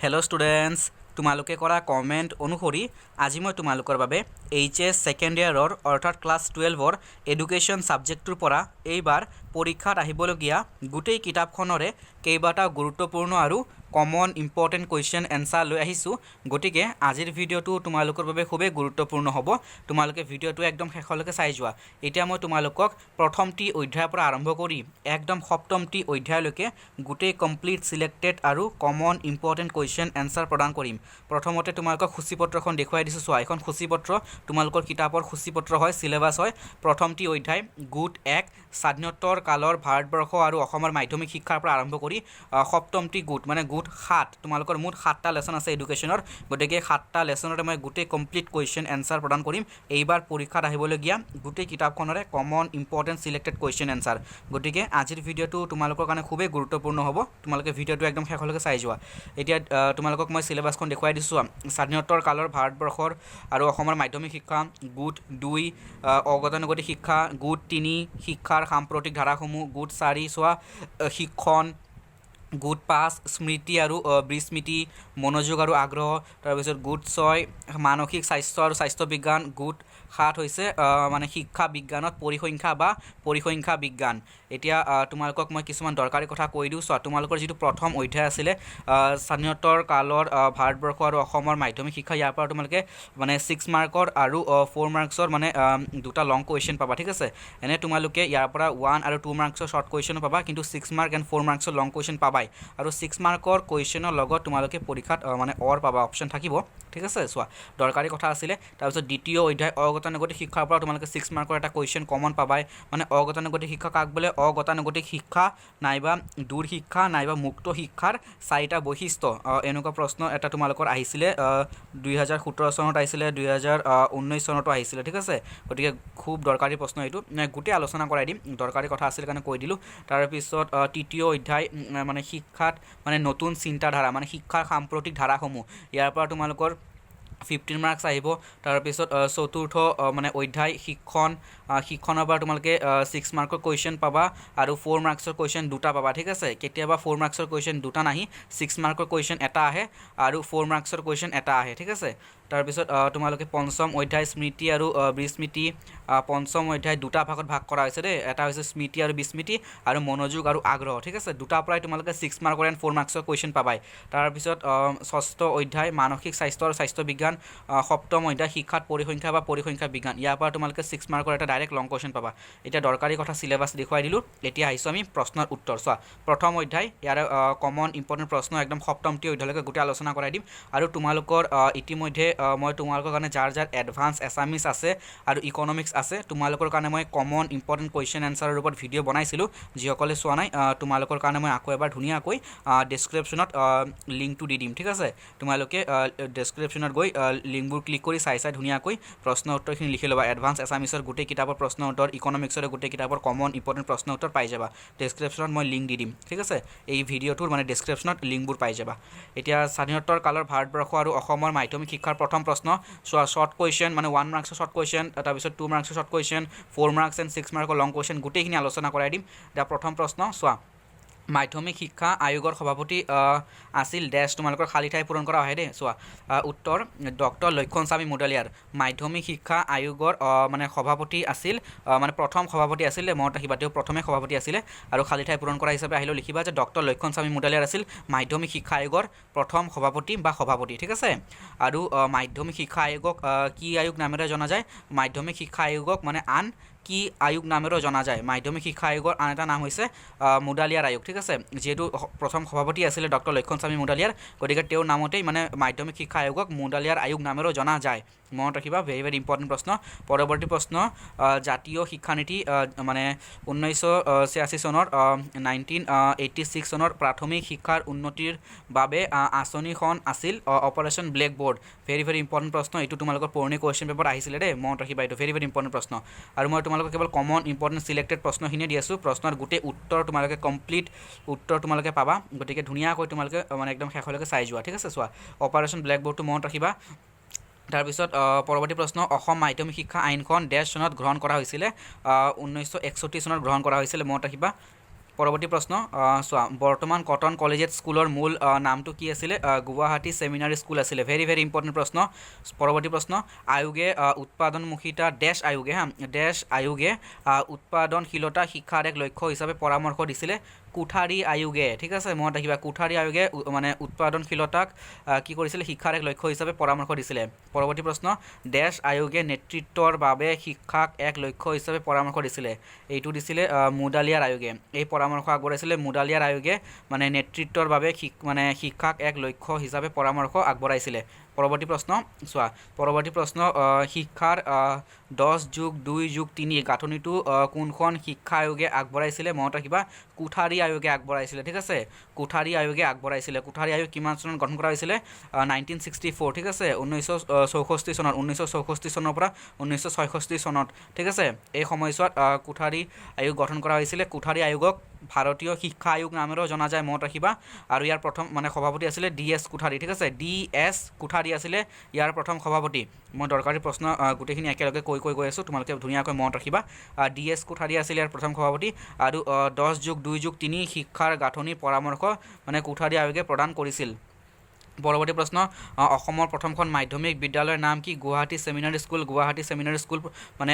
Hello students तुम्हालोके करा comment अनुसरी आज मैं तुम्हालोकर बारे HS सेकेंड इयार अर्थात क्लास 12 एडुकेशन सब्जेक्टर परा एबार परीक्षात आहिबलगिया गोटेई किताबखनरे केइबाटाओ गुरुत्वपूर्ण और कमन इम्पर्टेन्ट क्वेश्चन एन्सार लै आहिছোঁ गतिके आजिर भिडिओটো तुम्हालोकर बारे खूबेই गुरुत्वपूर्ण हब तुम्हालोके भिडिओটো एकदम शेषলৈকে চাই যোৱা এতিয়া মই তোমালোকক প্ৰথমটি অধ্যায়ৰ পৰা আৰম্ভ কৰি একদম সপ্তমটি অধ্যায়লৈকে গোটেই কমপ্লিট সিলেক্টেড আৰু কমন ইম্পৰ্টেন্ট কুৱেশ্যন এনসাৰ প্ৰদান কৰিম প্ৰথমতে তোমালোকক সূচীপত্ৰখন দেখুৱাই দিছোঁ চোৱা এখন সূচীপত্ৰ তোমালোকৰ কিতাপৰ সূচীপত্ৰ হয় সিলেবাস হয় প্ৰথমটি অধ্যায় গুট 1 স্বাধীনতাৰ কালৰ ভাৰতবৰ্ষ আৰু অসমৰ মাধ্যমিক শিক্ষাৰ পৰা আৰম্ভ কৰি সপ্তমটি গুট মানে গুট 7 তোমালোকৰ মুঠ 7টা লেসন আছে এডুকেশনৰ গতিকে 7টা লেসনৰে মই গোটেই কমপ্লিট কুৱেশ্যন এনসাৰ প্ৰদান কৰিম এইবাৰ পৰীক্ষাত আহিবলগীয়া গোটেই কিতাপখনৰে common important selected question answer গতিকে আজিৰ ভিডিওটো তোমালোকৰ কাৰণে খুবেই গুৰুত্বপূৰ্ণ হ'ব তোমালোকে ভিডিওটো একদম শেষলৈকে চাই যোৱা এতিয়া তোমালোকক মই সিলেবাসখন দেখুৱাই দিছোঁ স্বাধীনতাৰ কালৰ ভাৰতবৰ্ষৰ আৰু অসমৰ মাধ্যমিক শিক্ষা গুট 2 অগতানুগতিক শিক্ষা গুট 3 শিক্ষাৰ সাম্প্ৰতিক ধাৰাসমূহ গুট 4 চোৱা শিক্ষণ गुट 5 स्मृति और विस्मृति मनोयोग और आग्रह तरह गुट 6 मानसिक स्वास्थ्य और स्वास्थ्य विज्ञान गुट 7 माने शिक्षा विज्ञान परिसंख्या बा परिसंख्या विज्ञान एतिया तुमालोকক मैं किछुमान दरकारी कथा কৈ दिउ स तुमालोকৰ जेतु प्रथम अध्याय आছিলে স্বাধীনতাৰ কালৰ ভাৰতবৰ্ষ আৰু অসমৰ মাধ্যমিক শিক্ষা ইয়াৰ পৰা তোমালোকে মানে 6 মাৰ্কৰ আৰু 4 মাৰ্কছৰ মানে দুটা লং কুৱেশ্যন পাবা ঠিক আছে এনে তোমালোকে ইয়াৰ পৰা 1 আৰু 2 মাৰ্কছৰ শৰ্ট কুৱেশ্যন পাবা কিন্তু 6 মাৰ্ক এণ্ড 4 মাৰ্কছৰ লং কুৱেশ্যন পাবাই আৰু 6 মাৰ্কৰ কুৱেশ্যনৰ লগত তোমালোকে পৰীক্ষাত মানে অৰ পাবা অপচন থাকিব ঠিক আছে চোৱা দৰকাৰী কথা আছিলে তাৰপিছত দ্বিতীয় অধ্যায় অগতানুগতিক শিক্ষাৰ পৰা তোমালোকে 6 মাৰ্কৰ এটা কুৱেশ্যন কমন পাবাই মানে অগতানুগতিক শিক্ষা কাক বোলে অগতানুগতিক শিক্ষা নাইবা দূৰ শিক্ষা নাইবা মুক্ত শিক্ষাৰ চাৰিটা বৈশিষ্ট্য এনেকুৱা প্ৰশ্ন এটা তোমালোকৰ আহিছিলে 2017 চনত আহিছিলে 2019 চনতো আহিছিলে ঠিক আছে গতিকে খুব দৰকাৰী প্ৰশ্ন এইটো গোটেই আলোচনা কৰাই দিম দৰকাৰী কথা আছিল কাৰণে কৈ দিলোঁ তাৰ পিছত তৃতীয় অধ্যায় মানে শিক্ষাত মানে নতুন চিন্তাধাৰা মানে শিক্ষাৰ সাম্প্ৰতিক ধাৰাসমূহ ইয়াৰ পৰা তোমালোকৰ 15 মাৰ্কস আহিব তাৰ পিছত চতুৰ্থ মানে অধ্যায় শিক্ষণৰ পৰা তোমালোকে 6 মাৰ্কৰ কুৱেশ্যন পাবা আৰু 4 মাৰ্কছৰ কুৱেশ্যন দুটা পাবা ঠিক আছে কেতিয়াবা 4 মাৰ্কছৰ কুৱেশ্যন দুটা নাহি 6 মাৰ্কৰ কুৱেশ্যন এটা আহে আৰু 4 মাৰ্কছৰ কুৱেশ্যন এটা আহে ঠিক আছে তাৰ পিছত তোমালোকে পঞ্চম অধ্যায় স্মৃতি আৰু বিস্মৃতি পঞ্চম অধ্যায় দুটা ভাগত ভাগ কৰা হৈছে দেই এটা হৈছে স্মৃতি আৰু বিস্মৃতি আৰু মনোযোগ আৰু আগ্ৰহ ঠিক আছে দুটা পৰাই তোমালোকে 6 মাৰ্কৰ এণ্ড 4 মাৰ্কছৰ কুৱেশ্যন পাবাই তাৰ পিছত ষষ্ঠ অধ্যায় মানসিক স্বাস্থ্য আৰু স্বাস্থ্য বিজ্ঞান সপ্তম অধ্যায় শিক্ষাত পৰিসংখ্যা বা পৰিসংখ্যা বিজ্ঞান ইয়াৰ পৰা তোমালোকে 6 মাৰ্কৰ এটা ডাইৰেক্ট লং কুৱেশ্যন পাবা এটা দৰকাৰী কথা সিলেবাস দেখুৱাই দিলোঁ এতিয়া আহিছোঁ আমি প্ৰশ্নৰ উত্তৰ চোৱা প্ৰথম অধ্যায় ইয়াৰ কমন ইম্পৰ্টেন্ট প্ৰশ্ন একদম সপ্তমটি অধ্যায়লৈকে গোটেই আলোচনা কৰাই দিম আৰু তোমালোকৰ ইতিমধ্যে মই তোমালোকৰ কাৰণে যাৰ এডভান্স এছামিছ আছে আৰু ইকনমিক্স আছে তোমালোকৰ কাৰণে মই কমন ইম্পৰ্টেন্ট কুৱেশ্যন এনসাৰৰ ওপৰত ভিডিঅ' বনাইছিলোঁ যিসকলে চোৱা নাই তোমালোকৰ কাৰণে মই আকৌ এবাৰ ধুনীয়াকৈ ডেছক্ৰিপশ্যনত লিংকটো দি দিম ঠিক আছে তোমালোকে ডেছক্ৰিপশ্যনত গৈ লিংকবোৰ ক্লিক কৰি চাই ধুনীয়াকৈ প্ৰশ্ন উত্তৰখিনি লিখি ল'বা এডভান্স এছামিছৰ গোটেই কিতাপৰ প্ৰশ্ন উত্তৰ ইকনমিক্সৰ গোটেই কিতাপৰ কমন ইম্পৰ্টেন্ট প্ৰশ্ন উত্তৰ পাই যাবা ডেছক্ৰিপশ্যনত মই লিংক দি দিম ঠিক আছে এই ভিডিঅ'টোৰ মানে ডেছক্ৰিপশ্যনত লিংকবোৰ পাই যাবা এতিয়া স্বাধীনতাৰ কালৰ ভাৰতবৰ্ষ আৰু অসমৰ মাধ্যমিক শিক্ষাৰ প্ৰথম প্ৰশ্ন চোৱা শৰ্ট কুৱেশ্যন মানে 1 মাৰ্কছৰ শৰ্ট কুৱেশ্যন তাৰপিছত 2 মাৰ্কছৰ শৰ্ট কুৱেশ্যন 4 মাৰ্কছ এণ্ড 6 মাৰ্কৰ লং কুৱেশ্যন গোটেইখিনি আলোচনা কৰাই দিম এতিয়া প্ৰথম প্ৰশ্ন চোৱা মাধ্যমিক শিক্ষা আয়োগৰ সভাপতি আছিল ডেছ তোমালোকৰ খালী ঠাই পূৰণ কৰা হয় দেই চোৱা উত্তৰ ডক্টৰ লক্ষণস্বামী মুডালিয়াৰ মাধ্যমিক শিক্ষা আয়োগৰ মানে সভাপতি আছিল মানে প্ৰথম সভাপতি আছিল মনত ৰাখিবা তেওঁ প্ৰথমে সভাপতি আছিলে আৰু খালী ঠাই পূৰণ কৰা হিচাপে আহিলেও লিখিবা যে ডক্টৰ লক্ষণস্বামী মুডালিয়াৰ আছিল মাধ্যমিক শিক্ষা আয়োগৰ প্ৰথম সভাপতি বা সভাপতি ঠিক আছে আৰু মাধ্যমিক শিক্ষা আয়োগক কি আয়োগ নামেৰে জনা যায় মাধ্যমিক শিক্ষা আয়োগক মানে আন কি আয়োগ নামেৰেও জনা যায় মাধ্যমিক শিক্ষা আয়োগৰ আন এটা নাম হৈছে মুডালিয়াৰ আয়োগ ঠিক আছে যেহেতু প্ৰথম সভাপতি আছিলে ডক্টৰ লক্ষণস্বামী মুডালিয়াৰ গতিকে তেওঁৰ নামতেই মানে মাধ্যমিক শিক্ষা আয়োগক মুডালিয়াৰ আয়োগ নামেৰেও জনা যায় মনত ৰাখিবা ভেৰি ইম্পৰ্টেণ্ট প্ৰশ্ন পৰৱৰ্তী প্ৰশ্ন জাতীয় শিক্ষানীতি মানে 1986 চনৰ 1986 চনৰ প্ৰাথমিক শিক্ষাৰ উন্নতিৰ বাবে আঁচনিখন আছিল অপাৰেশ্যন ব্লেকবোৰ্ড ভেৰি ইম্পৰ্টেণ্ট প্ৰশ্ন এইটো তোমালোকৰ পুৰণি কুৱেশ্যন পেপাৰ আহিছিলে দেই মনত ৰাখিবা এইটো ভেৰি ইম্পৰ্টেণ্ট প্ৰশ্ন আৰু মই তোমালোকক কেৱল কমন ইম্পৰ্টেন্ট সিলেক্টেড প্ৰশ্নখিনি দি আছোঁ প্ৰশ্নৰ গোটেই উত্তৰ তোমালোকে কমপ্লিট উত্তৰ তোমালোকে পাবা গতিকে ধুনীয়াকৈ তোমালোকে মানে একদম শেষলৈকে চাই যোৱা ঠিক আছে চোৱা অপাৰেশ্যন ব্লেকবোৰ্ডটো মনত ৰাখিবা তাৰপিছত পৰৱৰ্তী প্ৰশ্ন অসম মাধ্যমিক শিক্ষা আইনখন ডেছ চনত গ্ৰহণ কৰা হৈছিলে 1961 চনত গ্ৰহণ কৰা হৈছিলে মনত ৰাখিবা পৰৱৰ্তী প্ৰশ্ন চোৱা বৰ্তমান কটন কলেজিয়েট স্কুলৰ মূল নামটো কি আছিলে গুৱাহাটী ছেমিনাৰী স্কুল আছিলে ভেৰি ভেৰি ইম্পৰ্টেণ্ট প্ৰশ্ন পৰৱৰ্তী প্ৰশ্ন আয়োগে উৎপাদনমুখিতা ডেছ আয়োগে ডেছ আয়োগে উৎপাদনশীলতা শিক্ষাৰ এক লক্ষ্য হিচাপে পৰামৰ্শ দিছিলে কোঠাৰী আয়োগে ঠিক আছে মনত ৰাখিবা কোঠাৰী আয়োগে মানে উৎপাদনশীলতাক কি কৰিছিলে শিক্ষাৰ এক লক্ষ্য হিচাপে পৰামৰ্শ দিছিলে পৰৱৰ্তী প্ৰশ্ন ডেছ আয়োগে নেতৃত্বৰ বাবে শিক্ষাক এক লক্ষ্য হিচাপে পৰামৰ্শ দিছিলে এইটো দিছিলে মুডালিয়াৰ আয়োগে এই পৰামৰ্শ আগবঢ়াইছিলে মুডালিয়াৰ আয়োগে মানে নেতৃত্বৰ বাবে মানে শিক্ষাক এক লক্ষ্য হিচাপে পৰামৰ্শ আগবঢ়াইছিলে পৰৱৰ্তী প্ৰশ্ন চোৱা পৰৱৰ্তী প্ৰশ্ন শিক্ষাৰ 10+2+3 গাঁথনিটো কোনখন শিক্ষা আয়োগে আগবঢ়াইছিলে মনত ৰাখিবা কোঠাৰী আয়োগে আগবঢ়াইছিলে ঠিক আছে কোঠাৰী আয়োগে আগবঢ়াইছিলে কোঠাৰী আয়োগ কিমান চনত গঠন কৰা হৈছিলে 1964 ঠিক আছে 1964 চনত 1964 চনৰ পৰা 1966 চনত ঠিক আছে এই সময়ছোৱাত কোঠাৰী আয়োগ গঠন কৰা হৈছিলে কোঠাৰী আয়োগক ভাৰতীয় শিক্ষা আয়োগ নামেৰেও জনা যায় মনত ৰাখিবা আৰু ইয়াৰ প্ৰথম মানে সভাপতি আছিলে DS কোঠাৰী ঠিক আছে DS কোঠাৰী আছিলে ইয়াৰ প্ৰথম সভাপতি মই দৰকাৰী প্ৰশ্ন গোটেইখিনি একেলগে গৈ আছোঁ তোমালোকে ধুনীয়াকৈ মনত ৰাখিবা DS কোঠাৰী আছিলে ইয়াৰ প্ৰথম সভাপতি আৰু 10+2+3 শিক্ষাৰ গাঁথনিৰ পৰামৰ্শ মানে কোঠাৰী আয়োগে প্ৰদান কৰিছিল পৰৱৰ্তী প্ৰশ্ন অসমৰ প্ৰথমখন মাধ্যমিক বিদ্যালয়ৰ নাম কি গুৱাহাটী ছেমিনাৰী স্কুল মানে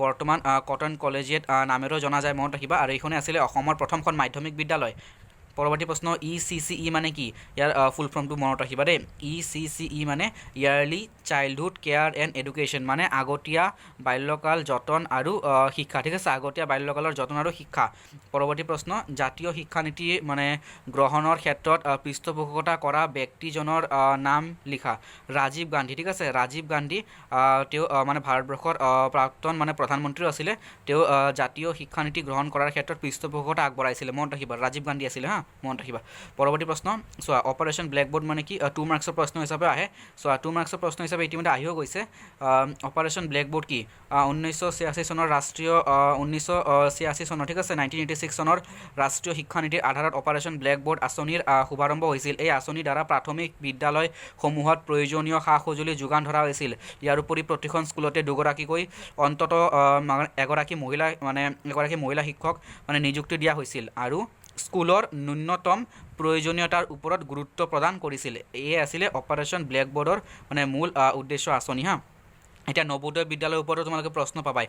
বৰ্তমান কটন কলেজিয়েট নামেৰেও জনা যায় মনত ৰাখিবা আৰু এইখনে আছিলে অসমৰ প্ৰথমখন মাধ্যমিক বিদ্যালয় পৰৱৰ্তী প্ৰশ্ন ECCE মানে কি ইয়াৰ ফুল ফৰ্মটো মনত ৰাখিবা দেই ECCE মানে yearly childhood care and education মানে আগতীয়া বাল্যকাল যতন আৰু শিক্ষা ঠিক আছে আগতীয়া বাল্যকালৰ যতন আৰু শিক্ষা পৰৱৰ্তী প্ৰশ্ন জাতীয় শিক্ষানীতি মানে গ্ৰহণৰ ক্ষেত্ৰত পৃষ্ঠপোষকতা কৰা ব্যক্তিজনৰ নাম লিখা ৰাজীৱ গান্ধী ঠিক আছে ৰাজীৱ গান্ধী তেওঁ মানে ভাৰতবৰ্ষৰ প্ৰাক্তন মানে প্ৰধানমন্ত্ৰীও আছিলে তেওঁ জাতীয় শিক্ষানীতি গ্ৰহণ কৰাৰ ক্ষেত্ৰত পৃষ্ঠপোষকতা আগবঢ়াইছিলে মনত ৰাখিবা ৰাজীৱ গান্ধী আছিলে হা মনত ৰাখিবা পৰৱৰ্তী প্ৰশ্ন চোৱা অপাৰেশ্যন ব্লেকবোৰ্ড মানে কি 2 মাৰ্কছৰ প্ৰশ্ন হিচাপে আহে চোৱা 2 মাৰ্কছৰ প্ৰশ্ন হিচাপে ইতিমধ্যে আহিও গৈছে অপাৰেশ্যন ব্লেকবোৰ্ড কি 1986 চনৰ ৰাষ্ট্ৰীয় 1986 চনৰ ঠিক আছে 1986 চনৰ ৰাষ্ট্ৰীয় শিক্ষানীতিৰ আধাৰত অপাৰেশ্যন ব্লেকবোৰ্ড আঁচনিৰ শুভাৰম্ভ হৈছিল এই আঁচনিৰ দ্বাৰা প্ৰাথমিক বিদ্যালয়সমূহত প্ৰয়োজনীয় সা সঁজুলি যোগান ধৰা হৈছিল ইয়াৰ উপৰি প্ৰতিখন স্কুলতে দুগৰাকীকৈ অন্ততঃ এগৰাকী মহিলা শিক্ষক মানে নিযুক্তি দিয়া হৈছিল আৰু স্কুলৰ ন্যূনতম প্ৰয়োজনীয়তাৰ ওপৰত গুৰুত্ব প্ৰদান কৰিছিল এয়ে আছিলে অপাৰেশ্যন ব্লেকবোৰ্ডৰ মানে মূল উদ্দেশ্য আঁচনি হা এতিয়া নবোদয় বিদ্যালয়ৰ ওপৰতো তোমালোকে প্ৰশ্ন পাবাই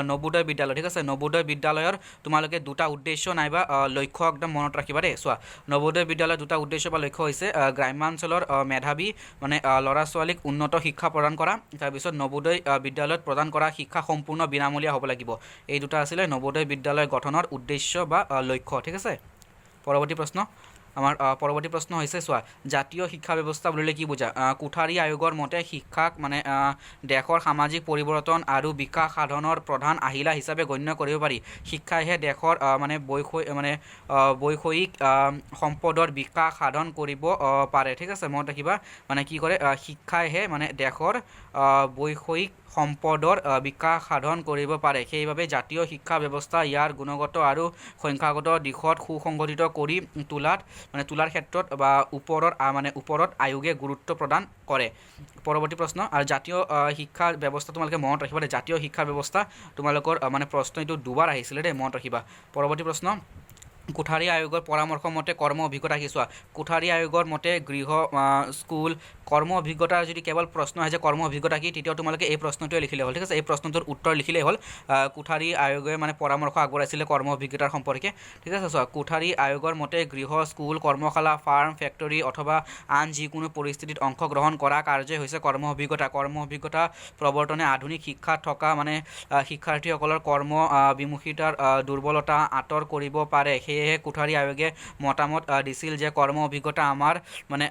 নবোদয় বিদ্যালয় ঠিক আছে নবোদয় বিদ্যালয়ৰ তোমালোকে দুটা উদ্দেশ্য নাইবা লক্ষ্য একদম মনত ৰাখিবা দেই চোৱা নবোদয় বিদ্যালয়ৰ দুটা উদ্দেশ্য বা লক্ষ্য হৈছে গ্ৰাম্যাঞ্চলৰ মেধাৱী মানে ল'ৰা ছোৱালীক উন্নত শিক্ষা প্ৰদান কৰা তাৰপিছত নবোদয় বিদ্যালয়ত প্ৰদান কৰা শিক্ষা সম্পূৰ্ণ বিনামূলীয়া হ'ব লাগিব এই দুটা আছিলে নবোদয় বিদ্যালয় গঠনৰ উদ্দেশ্য বা লক্ষ্য ঠিক আছে পৰৱৰ্তী প্ৰশ্ন আমাৰ পৰৱৰ্তী প্ৰশ্ন হৈছে চোৱা জাতীয় শিক্ষা ব্যৱস্থা বুলিলে কি বুজা কোঠাৰী আয়োগৰ মতে শিক্ষাক মানে দেশৰ সামাজিক পৰিৱৰ্তন আৰু বিকাশ সাধনৰ প্ৰধান আহিলা হিচাপে গণ্য কৰিব পাৰি শিক্ষাইহে দেশৰ মানে বৈষয়িক সম্পদৰ বিকাশ সাধন কৰিব পাৰে ঠিক আছে মনত ৰাখিবা মানে কি কৰে শিক্ষাইহে মানে দেশৰ বৈষয়িক সম্পদৰ বিকাশ সাধন কৰিব পাৰে সেইবাবে জাতীয় শিক্ষা ব্যৱস্থা ইয়াৰ গুণগত আৰু সংখ্যাগত দিশত সুসংগঠিত কৰি তোলাৰ ক্ষেত্ৰত বা ওপৰত আয়োগে গুৰুত্ব প্ৰদান কৰে পৰৱৰ্তী প্ৰশ্ন আৰু জাতীয় শিক্ষা ব্যৱস্থা তোমালোকে মনত ৰাখিবা জাতীয় শিক্ষা ব্যৱস্থা তোমালোকৰ মানে প্ৰশ্ন এইটো দুবাৰ আহিছিলে দেই মনত ৰাখিবা পৰৱৰ্তী প্ৰশ্ন কোঠাৰী আয়োগৰ পৰামৰ্শ মতে কৰ্ম অভিজ্ঞতা কি চোৱা কোঠাৰী আয়োগৰ মতে গৃহ স্কুল কৰ্ম অভিজ্ঞতা যদি কেৱল প্ৰশ্ন আহে যে কৰ্ম অভিজ্ঞতা কি তেতিয়াও তোমালোকে এই প্ৰশ্নটোৱে লিখিলে হ'ল ঠিক আছে এই প্ৰশ্নটোৰ উত্তৰ লিখিলেই হ'ল কোঠাৰী আয়োগে মানে পৰামৰ্শ আগবঢ়াইছিলে কৰ্ম অভিজ্ঞতাৰ সম্পৰ্কে ঠিক আছে চোৱা কোঠাৰী আয়োগৰ মতে গৃহ স্কুল কৰ্মশালা ফাৰ্ম ফেক্টৰী অথবা আন যিকোনো পৰিস্থিতিত অংশগ্ৰহণ কৰা কাৰ্যই হৈছে কৰ্ম অভিজ্ঞতা প্ৰৱৰ্তনে আধুনিক শিক্ষাত থকা মানে শিক্ষাৰ্থীসকলৰ কৰ্ম বিমুখিতাৰ দুৰ্বলতা আঁতৰ কৰিব পাৰে সেয়েহে কোঠাৰী আয়োগে মতামত দিছিল যে কৰ্ম অভিজ্ঞতা আমাৰ মানে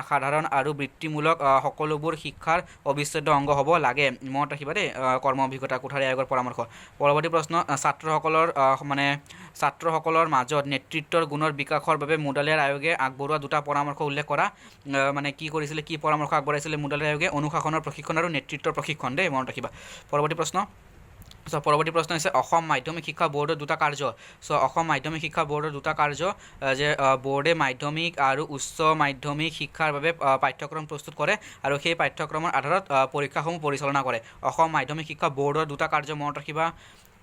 সাধাৰণ আৰু বৃত্তিমূলক সকলোবোৰ শিক্ষাৰ অবিচ্ছেদ্য অংগ হ'ব লাগে মনত ৰাখিবা দেই কৰ্ম অভিজ্ঞতা কোঠাৰী আয়োগৰ পৰামৰ্শ পৰৱৰ্তী প্ৰশ্ন ছাত্ৰসকলৰ মাজত নেতৃত্বৰ গুণৰ বিকাশৰ বাবে মুডালিয়াৰ আয়োগে আগবঢ়োৱা দুটা পৰামৰ্শ উল্লেখ কৰা মানে কি কৰিছিলে কি পৰামৰ্শ আগবঢ়াইছিলে মুডালিয়াৰ আয়োগে অনুশাসনৰ প্ৰশিক্ষণ আৰু নেতৃত্বৰ প্ৰশিক্ষণ দেই মনত ৰাখিবা পৰৱৰ্তী প্ৰশ্ন পৰৱৰ্তী প্ৰশ্ন হৈছে অসম মাধ্যমিক শিক্ষা বোৰ্ডৰ দুটা কাৰ্য অসম মাধ্যমিক শিক্ষা বোৰ্ডৰ দুটা কাৰ্য যে বোৰ্ডে মাধ্যমিক আৰু উচ্চ মাধ্যমিক শিক্ষাৰ বাবে পাঠ্যক্ৰম প্ৰস্তুত কৰে আৰু সেই পাঠ্যক্ৰমৰ আধাৰত পৰীক্ষাসমূহ পৰিচালনা কৰে অসম মাধ্যমিক শিক্ষা বোৰ্ডৰ দুটা কাৰ্য মনত ৰাখিবা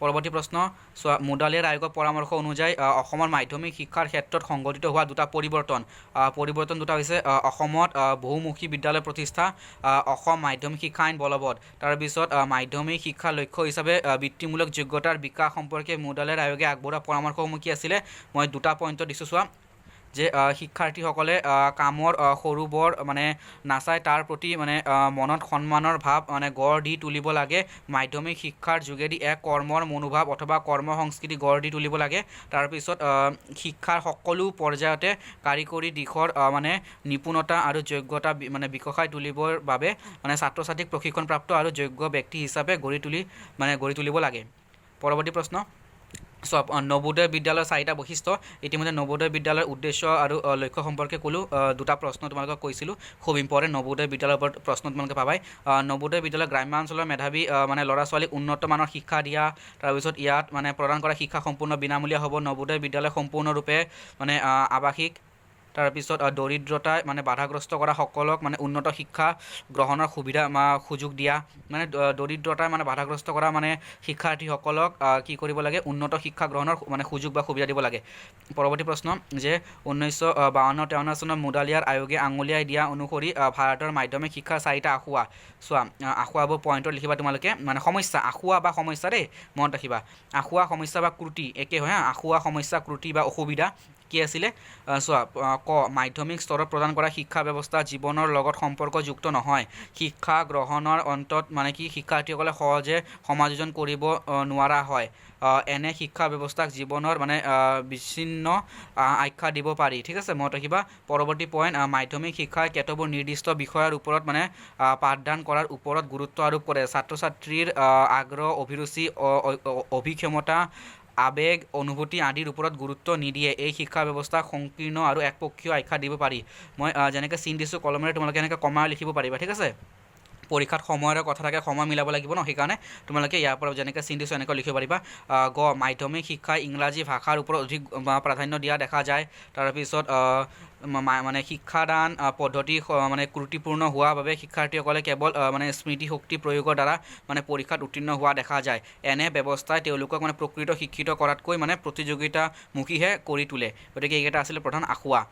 পৰৱৰ্তী প্ৰশ্ন চোৱা মুডালিয়াৰ আয়োগৰ পৰামৰ্শ অনুযায়ী অসমৰ মাধ্যমিক শিক্ষাৰ ক্ষেত্ৰত সংঘটিত হোৱা দুটা পৰিৱৰ্তন দুটা হৈছে অসমত বহুমুখী বিদ্যালয় প্ৰতিষ্ঠা অসম মাধ্যমিক শিক্ষা আইন বলবৎ তাৰপিছত মাধ্যমিক শিক্ষাৰ লক্ষ্য হিচাপে বৃত্তিমূলক যোগ্যতাৰ বিকাশ সম্পৰ্কে মুডালিয়াৰ আয়োগে আগবঢ়োৱা পৰামৰ্শসমূহ কি আছিলে মই দুটা পইণ্টত দিছোঁ চোৱা যে শিক্ষাৰ্থীসকলে কামৰ সৰু বৰ মানে নাচাই তাৰ প্ৰতি মানে মনত সন্মানৰ ভাৱ মানে গঢ় দি তুলিব লাগে মাধ্যমিক শিক্ষাৰ যোগেদি এক কৰ্মৰ মনোভাৱ অথবা কৰ্ম সংস্কৃতি গঢ় দি তুলিব লাগে তাৰপিছত শিক্ষাৰ সকলো পৰ্যায়তে কাৰিকৰী দিশৰ মানে নিপুণতা আৰু যোগ্যতা মানে বিকশাই তুলিবৰ বাবে মানে ছাত্ৰ ছাত্ৰীক প্ৰশিক্ষণপ্ৰাপ্ত আৰু যোগ্য ব্যক্তি হিচাপে গঢ়ি তুলিব লাগে পৰৱৰ্তী প্ৰশ্ন সব নবোদয় বিদ্যালয়ৰ চাৰিটা বৈশিষ্ট্য ইতিমধ্যে নবোদয় বিদ্যালয়ৰ উদ্দেশ্য আৰু লক্ষ্য সম্পৰ্কে ক'লোঁ দুটা প্ৰশ্ন তোমালোকক কৈছিলোঁ খুব ইম্পৰ্টেণ্ট নবোদয় বিদ্যালয়ৰ ওপৰত প্ৰশ্ন তোমালোকে পাবাই নবোদয় বিদ্যালয় গ্ৰাম্যাঞ্চলৰ মেধাৱী মানে ল'ৰা ছোৱালীক উন্নত মানৰ শিক্ষা দিয়া তাৰপিছত ইয়াত মানে প্ৰদান কৰা শিক্ষা সম্পূৰ্ণ বিনামূলীয়া হ'ব নবোদয় বিদ্যালয় সম্পূৰ্ণৰূপে মানে আৱাসিক তাৰপিছত দৰিদ্ৰতাই মানে বাধাগ্ৰস্ত কৰা সকলক মানে উন্নত শিক্ষা গ্ৰহণৰ সুযোগ দিয়া মানে দৰিদ্ৰতাই মানে বাধাগ্ৰস্ত কৰা মানে শিক্ষাৰ্থীসকলক কি কৰিব লাগে উন্নত শিক্ষা গ্ৰহণৰ মানে সুযোগ বা সুবিধা দিব লাগে পৰৱৰ্তী প্ৰশ্ন যে 1952-53 চনত মুডালিয়াৰ আয়োগে আঙুলিয়াই দিয়া অনুসৰি ভাৰতৰ মাধ্যমিক শিক্ষাৰ চাৰিটা আখুৱা চোৱা আখুৱাবোৰ পইণ্টত লিখিবা তোমালোকে মানে সমস্যা আখুৱা বা সমস্যা দেই মনত ৰাখিবা আখুৱা সমস্যা বা ত্ৰুটি একে হয় আখুৱা সমস্যা ত্ৰুটি বা অসুবিধা কি আছিলে চোৱা ক মাধ্যমিক স্তৰত প্ৰদান কৰা শিক্ষা ব্যৱস্থা জীৱনৰ লগত সম্পৰ্কযুক্ত নহয় শিক্ষা গ্ৰহণৰ অন্তত মানে কি শিক্ষাৰ্থীসকলে সহজে সমাযোজন কৰিব নোৱাৰা হয় এনে শিক্ষা ব্যৱস্থাক জীৱনৰ মানে বিচ্ছিন্ন আখ্যা দিব পাৰি ঠিক আছে মনত ৰাখিবা পৰৱৰ্তী পইণ্ট মাধ্যমিক শিক্ষাই কেতবোৰ নিৰ্দিষ্ট বিষয়ৰ ওপৰত মানে পাঠদান কৰাৰ ওপৰত গুৰুত্ব আৰোপ কৰে ছাত্ৰ ছাত্ৰীৰ আগ্ৰহ অভিৰুচি অভিক্ষমতা আবেগ অনুভূতি আদিৰ ওপৰত গুৰুত্ব নিদিয়ে এই শিক্ষা ব্যৱস্থাক সংকীৰ্ণ আৰু একপক্ষীয় আখ্যা দিব পাৰি মই যেনেকৈ চিন দিছোঁ কলমেৰে তোমালোকে এনেকৈ কমাই লিখিব পাৰিবা ঠিক আছে পৰীক্ষাত সময়ৰ কথা থাকে সময় মিলাব লাগিব ন সেইকাৰণে তোমালোকে ইয়াৰ পৰা যেনেকৈ চিন দিছোঁ এনেকৈ লিখিব পাৰিবা মাধ্যমিক শিক্ষাই ইংৰাজী ভাষাৰ ওপৰত অধিক প্ৰাধান্য দিয়া দেখা যায় তাৰপিছত মানে শিক্ষাদান পদ্ধতি মানে ত্ৰুটিপূৰ্ণ হোৱাৰ বাবে শিক্ষাৰ্থীসকলে কেৱল মানে স্মৃতিশক্তি প্ৰয়োগৰ দ্বাৰা মানে পৰীক্ষাত উত্তীৰ্ণ হোৱা দেখা যায় এনে ব্যৱস্থাই তেওঁলোকক মানে প্ৰকৃত শিক্ষিত কৰাতকৈ মানে প্ৰতিযোগিতামুখীহে কৰি তোলে গতিকে এইকেইটা আছিলে প্ৰধান আখুৱা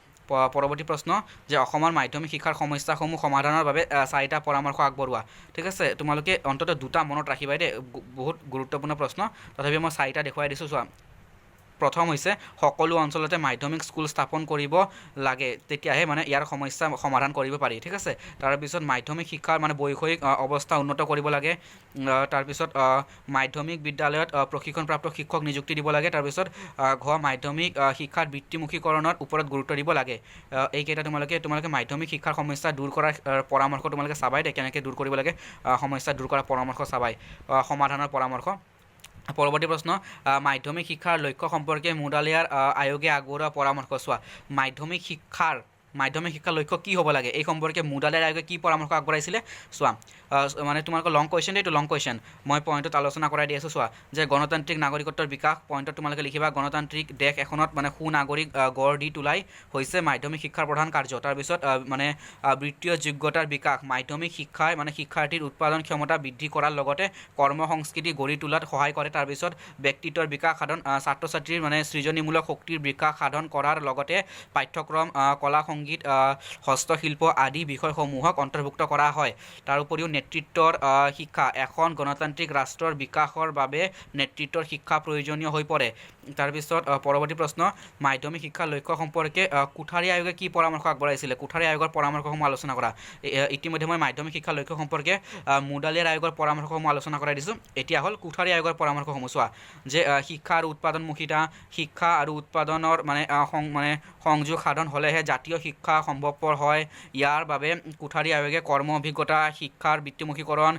পৰৱৰ্তী প্ৰশ্ন যে অসমৰ মাধ্যমিক শিক্ষাৰ সমস্যাসমূহ সমাধানৰ বাবে চাৰিটা পৰামৰ্শ আগবঢ়োৱা ঠিক আছে তোমালোকে অন্ততঃ দুটা মনত ৰাখিবা দেই বহুত গুৰুত্বপূৰ্ণ প্ৰশ্ন তথাপিও মই চাৰিটা দেখুৱাই দিছোঁ চোৱা প্ৰথম হৈছে সকলো অঞ্চলতে মাধ্যমিক স্কুল স্থাপন কৰিব লাগে তেতিয়াহে মানে ইয়াৰ সমস্যা সমাধান কৰিব পাৰি ঠিক আছে তাৰপিছত মাধ্যমিক শিক্ষাৰ মানে বৈষয়িক অৱস্থা উন্নত কৰিব লাগে তাৰপিছত মাধ্যমিক বিদ্যালয়ত প্ৰশিক্ষণপ্ৰাপ্ত শিক্ষক নিযুক্তি দিব লাগে তাৰপিছত মাধ্যমিক শিক্ষাৰ বৃত্তিমুখীকৰণৰ ওপৰত গুৰুত্ব দিব লাগে এইকেইটা তোমালোকে মাধ্যমিক শিক্ষাৰ সমস্যা দূৰ কৰাৰ পৰামৰ্শ তোমালোকে চাবাই দে কেনেকৈ দূৰ কৰিব লাগে সমস্যা দূৰ কৰাৰ পৰামৰ্শ চাবাই সমাধানৰ পৰামৰ্শ পৰৱৰ্তী প্ৰশ্ন মাধ্যমিক শিক্ষাৰ লক্ষ্য সম্পৰ্কে মুডালিয়াৰ আয়োগে আগবঢ়োৱা পৰামৰ্শ চোৱা মাধ্যমিক শিক্ষাৰ লক্ষ্য কি হ'ব লাগে এই সম্পৰ্কে মুডালিয়াৰ আয়োগে কি পৰামৰ্শ আগবঢ়াইছিলে চোৱা মানে তোমালোকৰ লং কুৱেশ্যন এইটো লং কুৱেশ্যন মই পইণ্টত আলোচনা কৰাই দি আছোঁ চোৱা যে গণতান্ত্ৰিক নাগৰিকত্বৰ বিকাশ পইণ্টত তোমালোকে লিখিবা গণতান্ত্ৰিক দেশ এখনত মানে সুনাগৰিক গঢ় দি তোলাই হৈছে মাধ্যমিক শিক্ষাৰ প্ৰধান কাৰ্য তাৰপিছত মানে বৃত্তীয় যোগ্যতাৰ বিকাশ মাধ্যমিক শিক্ষাই মানে শিক্ষাৰ্থীৰ উৎপাদন ক্ষমতা বৃদ্ধি কৰাৰ লগতে কৰ্ম সংস্কৃতি গঢ়ি তোলাত সহায় কৰে তাৰপিছত ব্যক্তিত্বৰ বিকাশ সাধন ছাত্ৰ ছাত্ৰীৰ মানে সৃজনীমূলক শক্তিৰ বিকাশ সাধন কৰাৰ লগতে পাঠ্যক্ৰম কলা সংগীত হস্তশিল্প আদি বিষয়সমূহক অন্তৰ্ভুক্ত কৰা হয় তাৰোপৰিও নেতৃত্বৰ শিক্ষা এখন গণতান্ত্ৰিক ৰাষ্ট্ৰৰ বিকাশৰ বাবে নেতৃত্বৰ শিক্ষা প্ৰয়োজনীয় হৈ পৰে তাৰপিছত পৰৱৰ্তী প্ৰশ্ন মাধ্যমিক শিক্ষাৰ লক্ষ্য সম্পৰ্কে কোঠাৰী আয়োগে কি পৰামৰ্শ আগবঢ়াইছিলে কোঠাৰী আয়োগৰ পৰামৰ্শসমূহ আলোচনা কৰা ইতিমধ্যে মই মাধ্যমিক শিক্ষাৰ লক্ষ্য সম্পৰ্কে মুডালিয়াৰ আয়োগৰ পৰামৰ্শসমূহ আলোচনা কৰাই দিছোঁ এতিয়া হ'ল কোঠাৰী আয়োগৰ পৰামৰ্শসমূহ চোৱা যে শিক্ষা আৰু উৎপাদনমুখিতা শিক্ষা আৰু উৎপাদনৰ মানে সংযোগ সাধন হ'লেহে জাতীয় শিক্ষা সম্ভৱপৰ হয় ইয়াৰ বাবে কোঠাৰী আয়োগে কৰ্ম অভিজ্ঞতা শিক্ষাৰ বৃত্তিমুখীকৰণ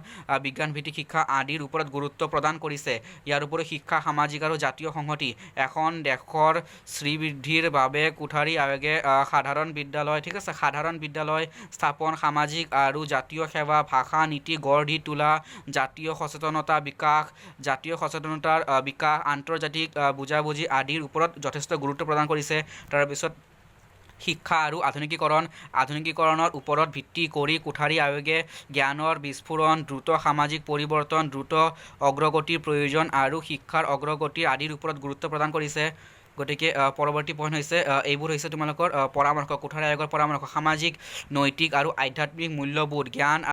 বিজ্ঞানভিত্তিক শিক্ষা আদিৰ ওপৰত গুৰুত্ব প্ৰদান কৰিছে ইয়াৰ উপৰিও শিক্ষা সামাজিক আৰু জাতীয় সংহতি এখন দেশৰ শ্ৰীবৃদ্ধিৰ বাবে কোঠাৰী আয়োগে সাধাৰণ বিদ্যালয় ঠিক আছে সাধাৰণ বিদ্যালয় স্থাপন সামাজিক আৰু জাতীয় সেৱা ভাষা নীতি গঢ় দি তোলা জাতীয় সচেতনতাৰ বিকাশ আন্তৰ্জাতিক বুজাবুজি আদিৰ ওপৰত যথেষ্ট গুৰুত্ব প্ৰদান কৰিছে তাৰপিছত শিক্ষা আৰু আধুনিকীকৰণৰ ওপৰত ভিত্তি কৰি কোঠাৰী আয়োগে জ্ঞানৰ বিস্ফোৰণ, দ্ৰুত সামাজিক পৰিৱৰ্তন, দ্ৰুত অগ্ৰগতিৰ প্ৰয়োজন আৰু শিক্ষাৰ অগ্ৰগতি আদিৰ ওপৰত গুৰুত্ব প্ৰদান কৰিছে। গতিকে পৰৱৰ্তী পইণ্ট হৈছে এইবোৰ হৈছে তোমালোকৰ পৰামৰ্শ, কোঠাৰী আয়োগৰ পৰামৰ্শ। সামাজিক, নৈতিক আৰু আধ্যাত্মিক মূল্যবোধ, জ্ঞান